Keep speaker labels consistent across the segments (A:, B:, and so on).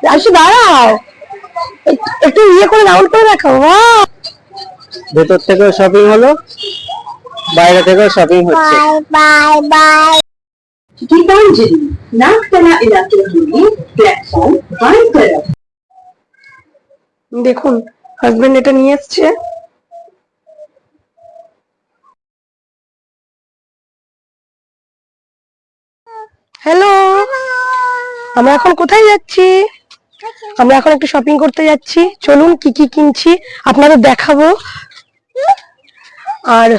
A: রাশি দাঁড়াও, একটু ইয়ে করে রাউন্ড করে দেখাও।
B: ভেতর থেকেও শপিং হলো, বাইরে থেকেও শপিং হচ্ছে।
A: Bye bye.
C: गीतांजलि नागतला इलाके के लिए प्लेटफॉर्म बाई तरफ।
A: দেখুন হাজবেন্ড এটা নিয়ে এসছে। হ্যালো, আমরা এখন কোথায় যাচ্ছি? আমরা এখন একটু শপিং করতে যাচ্ছি। চলুন কি কি কিনছি আপনাদের দেখাবো। আর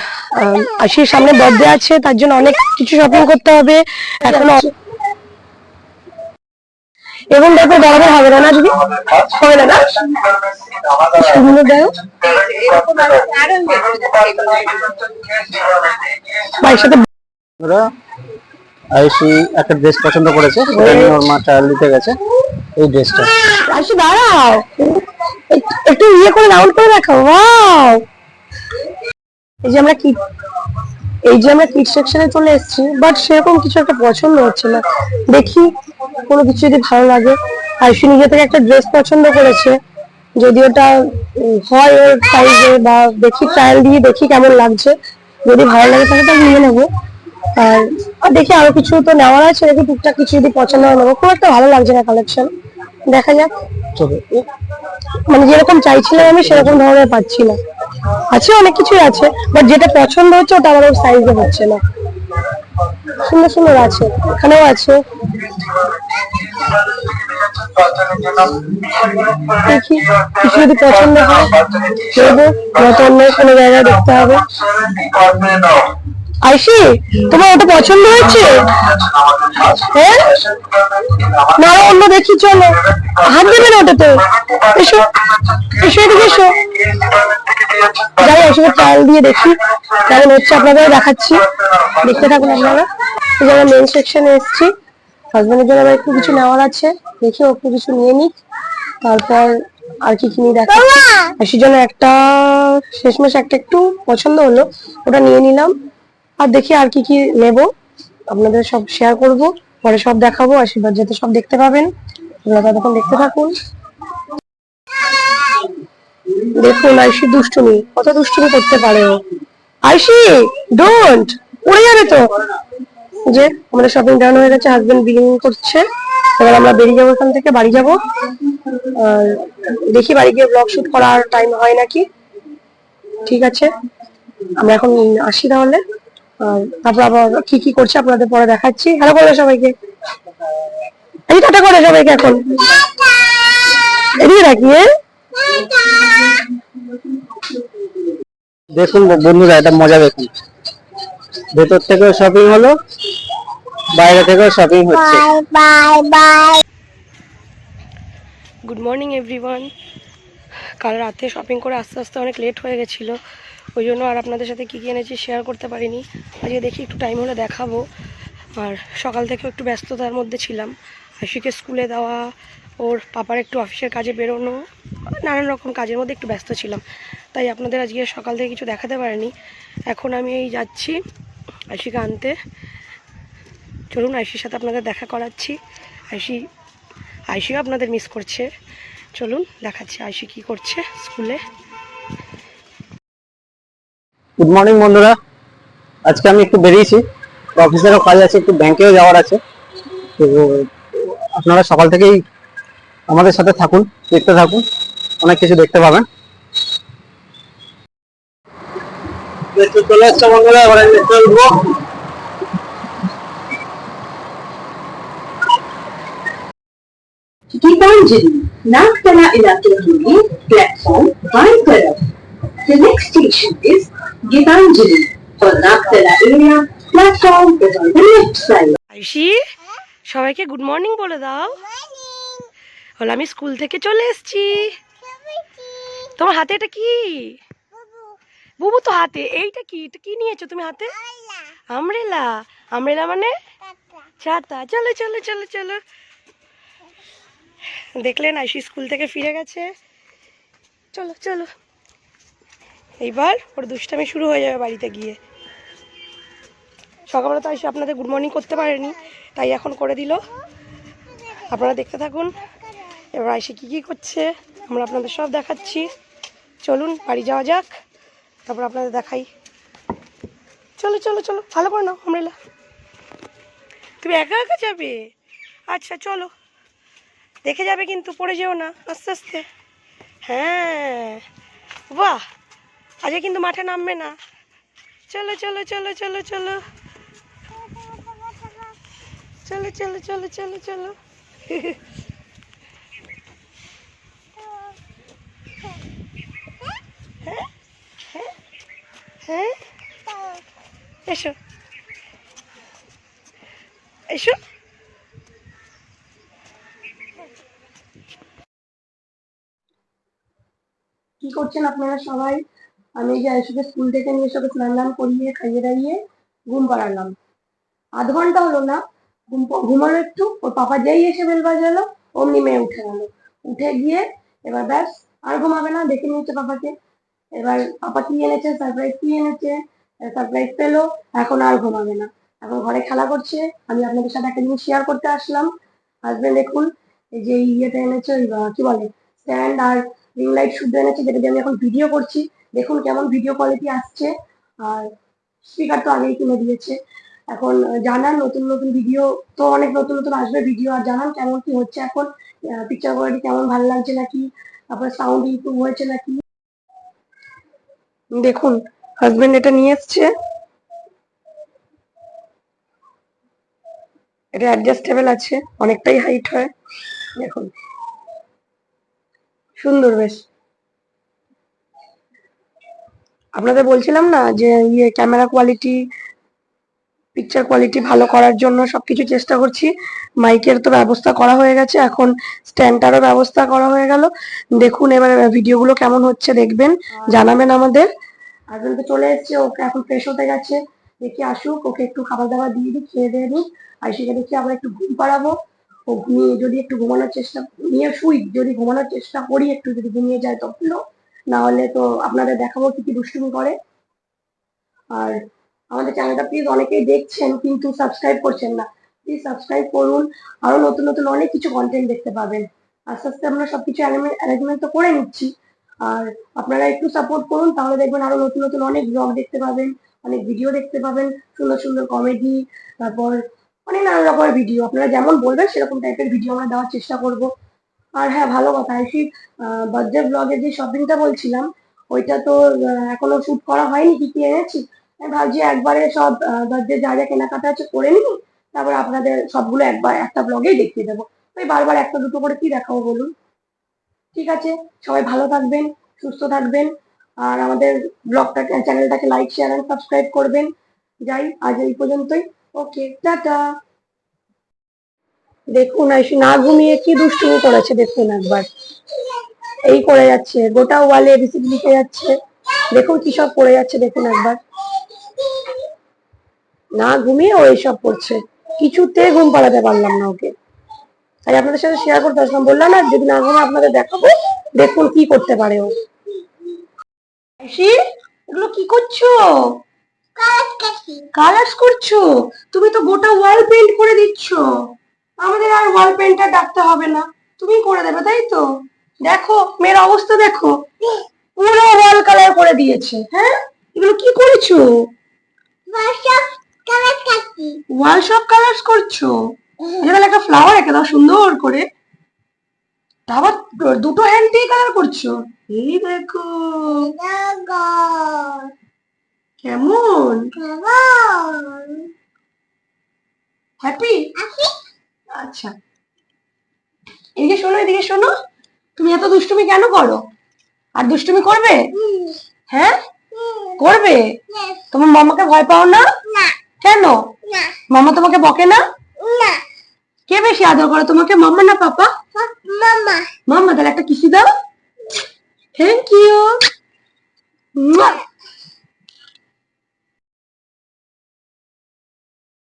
A: আশির সামনে বার্থডে আছে, তার জন্য অনেক কিছু শপিং করতে হবে এখনো। এবং দেখো বরাবর হবে না দিদি, হবে না না সেগুলো দেয় ভাইয়ের সাথে।
B: আয়ুষী একটা ড্রেস পছন্দ করেছে, সেটা নিয়ে ওর মা ট্রায়াল দিতে গেছে। এই ড্রেসটা
A: আয়ুষী দাঁড়াও, একটু ইয়ে করে রাউন্ড করে দেখাও। ওয়াও, এই যে আমরা কিড সেকশনে চলে এসেছি, বাট সেরকম কিছু একটা পছন্দ হচ্ছে না। দেখি কোনো কিছু যদি ভালো লাগে। আয়ুষী নিজে থেকে একটা ড্রেস পছন্দ করেছে, যদি ওটা হয় ওর সাইজে, বা দেখি ট্রায়াল দিয়ে দেখি কেমন লাগছে। যদি ভালো লাগে তাহলে তো নিয়ে নেবো। আর দেখি আরো কিছু তো নেওয়ার আছে, দেখি টুকটাক কিছু যদি পছন্দ হয় নেবো। খুব একটা ভালো লাগছে না কালেকশন, দেখা যাক। মানে যেরকম চাইছিলাম আমি সেরকম ধরনের পাচ্ছি না। আছে অনেক কিছুই আছে, বাট যেটা পছন্দ হচ্ছে ওটা আমার সাইজে হচ্ছে না। সুন্দর সুন্দর আছে, এখানেও আছে। দেখি কিছু যদি পছন্দ হয় নেবো, নয়তো অন্য কোনো জায়গায় দেখতে হবে। আইসি, তোমার ওটা পছন্দ হয়েছে? হ্যাঁ, না অন্য দেখি, চলো। হাত দেবে না ওটাতে? এসো এসো, এদিকে এসো। যাই আসলে ট্রায়াল দিয়ে দেখি কেমন হচ্ছে, আপনাদের দেখাচ্ছি, দেখতে থাকুন আপনারা। এই যে আমরা মেন সেকশনে এসেছি, হাজবেন্ডের জন্য আবার একটু কিছু নেওয়ার আছে, দেখি ও একটু কিছু নিয়ে নিক, তারপর আর কি কিনে দেখাচ্ছি। আইসির জন্য একটা শেষমেশ একটা একটু পছন্দ হলো, ওটা নিয়ে নিলাম। আর দেখি আর কি কি নেব, আপনাদের সব শেয়ার করব, পরে সব দেখাবো। আশীর্বাদ যাতে সব দেখতে পাবেন, আপনারা ততক্ষণ দেখতে থাকুন। দেখুন আইসি দুষ্টুমি, কত দুষ্টুমি করতে পারে ও। আইসি ডোন্ট, উড়ে যাবে তো। যে আমাদের শপিং ডাউন হয়ে গেছে, হাজবেন্ড বিলিং করছে। এবার আমরা বেরিয়ে যাবো এখান থেকে, বাড়ি যাবো। আর দেখি বাড়ি গিয়ে ব্লগ শুট করার টাইম হয় নাকি। ঠিক আছে, আমরা এখন আসি তাহলে। তারপর আবার কি কি করছে আপনাদের পরে দেখাচ্ছি। হ্যালো বলে সবাইকে, এই টাটা করে সবাইকে এখন এদিকে রাখিয়ে।
B: দেখুন বন্ধুরা, এটা মজা দেখুন। ভেতর থেকেও শপিং হলো, বাইরে থেকেও শপিং হচ্ছে।
A: Good morning everyone. কাল রাতে শপিং করে আস্তে আস্তে অনেক লেট হয়ে গেছিলো, ওই জন্য আর আপনাদের সাথে কী কী এনেছি শেয়ার করতে পারিনি। আজকে দেখি একটু টাইম হলে দেখাবো। আর সকাল থেকে একটু ব্যস্ততার মধ্যে ছিলাম, আশিকে স্কুলে দেওয়া, ওর পাপার একটু অফিসের কাজে বেরোনো, নানান রকম কাজের মধ্যে একটু ব্যস্ত ছিলাম, তাই আপনাদের আজকে সকাল থেকে কিছু দেখাতে পারিনি। এখন আমি এই যাচ্ছি আশিকে আনতে। চলুন আয়ুষীর সাথে আপনাদের দেখা করাচ্ছি। আয়ুষীও আপনাদের মিস করছে। চলুন দেখাচ্ছি আয়ুষী কি করছে স্কুলে।
B: গুড মর্নিং বন্ধুরা, আজকে আমি একটু বেরিয়েছি, অফিসেরও কাজ আছে, একটু ব্যাংকেও যাওয়ার আছে। তো আপনারা সকাল থেকেই আমাদের সাথে থাকুন, দেখতে থাকুন, অনেক কিছু দেখতে পাবেন। চলে আসছে বন্ধুরা, এবার উঠবো।
C: गीतांजलि नागतला इलाके के लिए प्लेटफॉर्म बाई तरफ। The next station is Gitanjali. For Nagtala area, platform is on the left side.
A: Ayushi, সবাইকে গুড মর্নিং বলে দাও। হলো আমি স্কুল থেকে চলে এসেছি। তোমার হাতে এটা কি? বুবু তো হাতে এইটা কি, এটা কি নিয়েছো তুমি হাতে? আমব্রেলা। আমব্রেলা মানে ছাতা। চলো চলো চলো চলো। দেখলেন আয়ুষী স্কুল থেকে ফিরে গেছে। চলো চলো, এইবার ওর দুষ্টামি শুরু হয়ে যাবে বাড়িতে গিয়ে। সকালবেলা তো আয়ুষী আপনাদের গুড মর্নিং করতে পারেনি, তাই এখন করে দিল। আপনারা দেখতে থাকুন। এবার আইসি কি করছে আমরা আপনাদের সব দেখাচ্ছি। চলুন বাড়ি যাওয়া যাক, তারপর আপনাদের দেখাই। চলো চলো চলো, ভালো করে নাও আমরেলা। তুমি একা একা যাবে? আচ্ছা চলো, দেখে যাবে কিন্তু পড়ে যেও না, আস্তে আস্তে। হ্যাঁ বাহ, আজকে কিন্তু মাঠে নামবে না। চলো চলো চলো চলো চলো চলো চলো চলো চলো চলো। হ্যাঁ হ্যাঁ হ্যাঁ, এসো এসো। কি করছেন আপনারা সবাই? আমি যে আয়ুষকে স্কুল থেকে নিয়ে সবাই স্নান টান করিয়ে খাইয়ে দাইয়ে ঘুম পাড়ালাম। আধ ঘন্টা হলো না, ঘুমানো একটু, ওর পাপা যেই এসে বেল বাজালো অমনি মেয়ে উঠে গেল। উঠে গিয়ে এবার ব্যাস আর ঘুমাবে না, দেখে নিয়েছে পাপাকে। এবার পাপা কি এনেছে, সারপ্রাইজ কি এনেছে, সারপ্রাইজ পেলো, এখন আর ঘুমাবে না, এখন ঘরে খেলা করছে। আমি আপনাদের সাথে একটা জিনিস শেয়ার করতে আসলাম। হাজবেন্ড দেখুন এই যে ইয়েটা এনেছে, ওই কি বলে স্ট্যান্ড আর রিং লাইট শুদ্ধ এনেছে, যেটা দিয়ে আমি এখন ভিডিও করছি। দেখুন কেমন ভিডিও কোয়ালিটি আসছে। আর স্পিকার তো আগেই কিনে দিয়েছে। এখন জানান নতুন নতুন ভিডিও তো অনেক নতুন নতুন আসবে ভিডিও, আর জানান কেমন কি হচ্ছে এখন, পিকচার কোয়ালিটি কেমন ভালো লাগছে নাকি, তারপরে সাউন্ড ইমপ্রুভ হয়েছে নাকি। দেখুন হাজবেন্ড এটা নিয়ে এসছে, এটা অ্যাডজাস্টেবল আছে, অনেকটাই হাইট হয়। দেখুন সুন্দর বেশ। আপনাদের বলছিলাম না যে ক্যামেরা কোয়ালিটি, পিকচার কোয়ালিটি ভালো করার জন্য সবকিছু চেষ্টা করছি। মাইকের তো ব্যবস্থা করা হয়ে গেছে, এখন স্ট্যান্ডটারও ব্যবস্থা করা হয়ে গেল। দেখুন এবার ভিডিওগুলো কেমন হচ্ছে দেখবেন, জানাবেন আমাদের। হাজবেন্ড তো চলে এসছে, ওকে এখন ফ্রেশ হতে গেছে, দেখি আসুক, ওকে একটু খাবার দাবার দিয়ে দিই, খেয়ে দিয়ে দিই। আর সেটা দেখি আবার একটু ঘুম পাড়াবো। ও ঘুমিয়ে যদি একটু ঘুমানোর চেষ্টা, নিয়ে শুই, যদি ঘুমানোর চেষ্টা করি একটু, যদি ঘুমিয়ে যায় তো ভালো, না হলে তো আপনাদের দেখাবো কি কি দুষ্টুমি করে। আর আমাদের চ্যানেলটা প্লিজ, অনেকেই দেখছেন কিন্তু সাবস্ক্রাইব করছেন না, প্লিজ সাবস্ক্রাইব করুন। আরো নতুন নতুন অনেক কিছু কন্টেন্ট দেখতে পাবেন। আস্তে আস্তে আমরা সবকিছু অ্যারেঞ্জমেন্ট তো করে নিচ্ছি। আর আপনারা একটু সাপোর্ট করুন, তাহলে দেখবেন আরো নতুন নতুন অনেক ব্লগ দেখতে পাবেন, অনেক ভিডিও দেখতে পাবেন, সুন্দর সুন্দর কমেডি, তারপর অনেক নানা রকমের ভিডিও। আপনারা যেমন বলবেন সেরকম টাইপের ভিডিও আমরা দেওয়ার চেষ্টা করব। আর হ্যাঁ, ভালো কথা, আইসি বার্থডে ব্লগের যে শপিংটা বলছিলাম, ওইটা তো এখনো শুট করা হয়নি, কি কি এনেছি। আমি ভাবছি একবারে সব বার্থডে যা যা কেনাকাটা আছে করে নিই, তারপর আপনাদের সবগুলো একবার একটা ব্লগেই দেখিয়ে দেবো। ওই বারবার একটা দুটো করে কি দেখাবো বলুন। ঠিক আছে, সবাই ভালো থাকবেন, সুস্থ থাকবেন, আর আমাদের ব্লগটাকে, চ্যানেলটাকে লাইক শেয়ার এন্ড সাবস্ক্রাইব করবেন। যাই, আজ এই পর্যন্তই। ওকে, টাটা। দেখুন আইসি না ঘুমিয়ে কি দুষ্টুমি করেছে, দেখুন একবার এই করে যাচ্ছে, গোটা ওয়ালে এবিসিড লিখে যাচ্ছে। দেখুন কি সব করে যাচ্ছে, দেখুন একবার। না ঘুমিয়ে ও এইসব করছে, কিছুতে ঘুম পাড়াতে পারলাম না ওকে। তাই আপনাদের সাথে শেয়ার করতে আসলাম, বললাম না যদি না ঘুমে আপনাদের দেখাবো, দেখুন কি করতে পারে ও। আইসি, এগুলো কি করছো? কালার্স করছো? তুমি তো গোটা ওয়াল পেইন্ট করে দিচ্ছ, আমাদের আর ওয়াল পেইন্টার ডাকতে হবে না, তুমি করে দেবে তাই তো? দেখো মেয়ের অবস্থা দেখো, পুরো ওয়াল কালার করে দিয়েছে। হ্যাঁ, এগুলো কি করেছো? ওয়াল সব কালার্স করছো? এখানে একটা ফ্লাওয়ার এঁকে দাও সুন্দর করে, আবার দুটো হ্যান্ড দিয়ে কালার করছো। এই দেখো কেমন হ্যাপি। আচ্ছা, এদিকে শোনো, এদিকে শোনো, তুমি এত দুষ্টুমি কেন করো? আর দুষ্টুমি করবে? হ্যাঁ করবে? তোমার মামাকে ভয় পাও না? কেন? মামা তোমাকে বকে না? কে বেশি আদর করে তোমাকে, মামা না পাপা? মামা। তাহলে একটা কিসি দাও। Thank you.